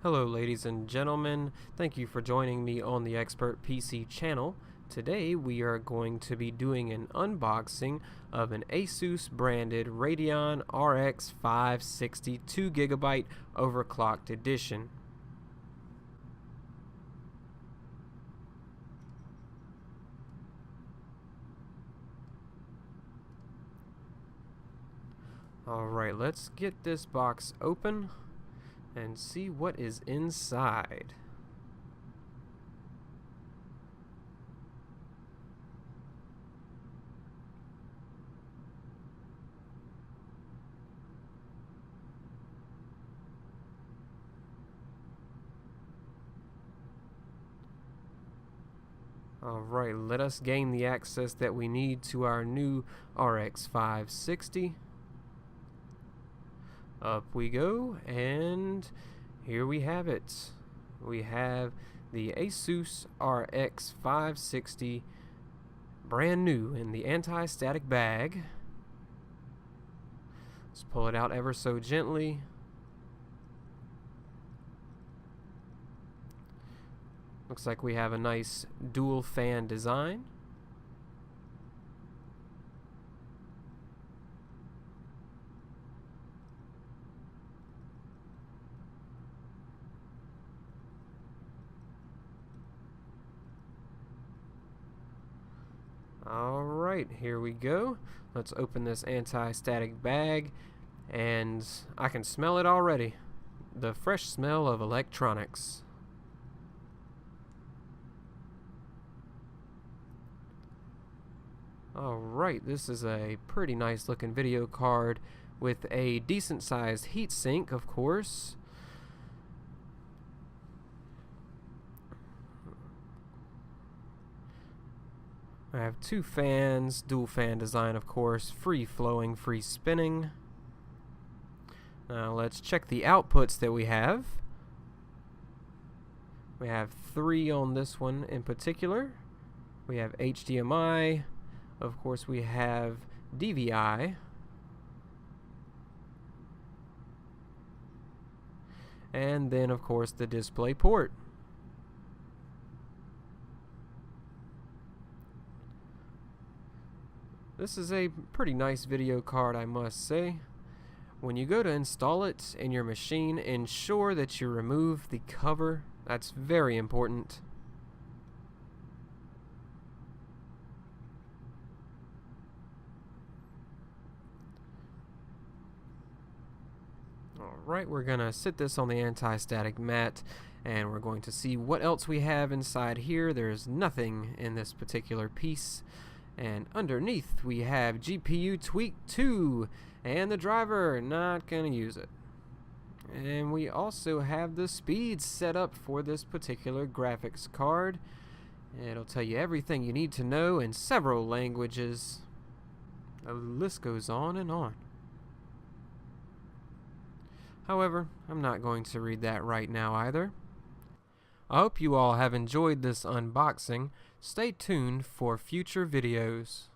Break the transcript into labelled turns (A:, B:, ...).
A: Hello ladies and gentlemen, thank you for joining me on the Expert PC channel. Today we are going to be doing an unboxing of an Asus branded Radeon RX560 2GB Overclocked edition. Alright, let's get this box open and see what is inside. Alright, let us gain the access that we need to our new RX560. Up we go, and here we have it. We have the Asus RX560 brand new in the anti-static bag. Let's pull it out ever so gently. Looks like we have a nice dual fan design. Alright, here we go. Let's open this anti-static bag, and I can smell it already. The fresh smell of electronics. Alright, this is a pretty nice looking video card with a decent sized heatsink, of course. I have two fans, dual fan design of course, free flowing, free spinning. Now let's check the outputs that we have. We have three on this one in particular. We have HDMI, of course we have DVI, and then of course the display port. This is a pretty nice video card, I must say. When you go to install it in your machine, ensure that you remove the cover. That's very important. Alright, we're going to sit this on the anti-static mat, and we're going to see what else we have inside here. There's nothing in this particular piece. And underneath we have GPU Tweak 2 and the driver, not gonna use it. And we also have the speeds set up for this particular graphics card. It'll tell you everything you need to know in several languages. The list goes on and on. However, I'm not going to read that right now either. I hope you all have enjoyed this unboxing. Stay tuned for future videos.